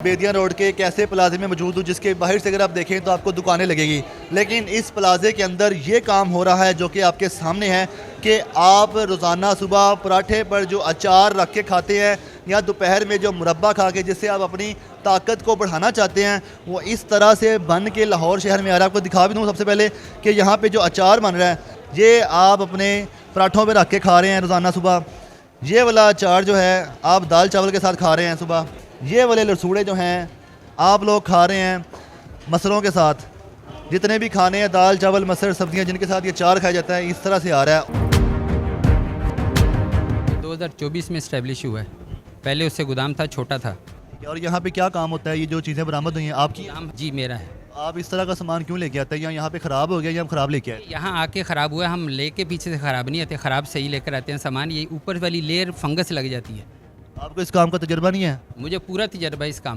बेदिया road के एक ऐसे प्लाजे में मौजूद हूँ जिसके बाहर से अगर आप देखें तो आपको दुकानें लगेगी, लेकिन इस प्लाजे के अंदर ये काम हो रहा है जो कि आपके सामने है कि आप रोज़ाना सुबह पराठे पर जो अचार रख के खाते हैं या दोपहर में जो मुरब्बा खा के जिससे आप अपनी ताकत को बढ़ाना चाहते हैं, वो इस तरह से बन के लाहौर शहर में आ रहा है। आपको दिखा भी दूँ सबसे पहले कि यहाँ पर जो अचार बन रहा है ये आप अपने पराठों पर रख के खा रहे हैं रोज़ाना सुबह। ये वाला अचार जो है आप दाल चावल के साथ खा रहे हैं सुबह। ये वाले लसूड़े जो हैं आप लोग खा रहे हैं मसरों के साथ। जितने भी खाने हैं दाल चावल मसर सब्जियां जिनके साथ ये चार खाया जाता है, इस तरह से आ रहा है। 2024 में इस्टेब्लिश हुआ है, पहले उससे गोदाम था, छोटा था। और यहाँ पे क्या काम होता है? ये जो चीज़ें बरामद हुई हैं आपकी? काम जी मेरा है। आप इस तरह का सामान क्यों लेके आते हैं? या यहाँ पे ख़राब हो गया या हम ख़राब लेके आए? यहाँ आके ख़राब हुआ, हम लेके पीछे से ख़राब नहीं आते, ख़राब सही लेकर आते हैं सामान। ये ऊपर वाली लेयर फंगस लग जाती है। आपको इस काम का तजुर्बा नहीं है? मुझे पूरा तजर्बा इस काम में।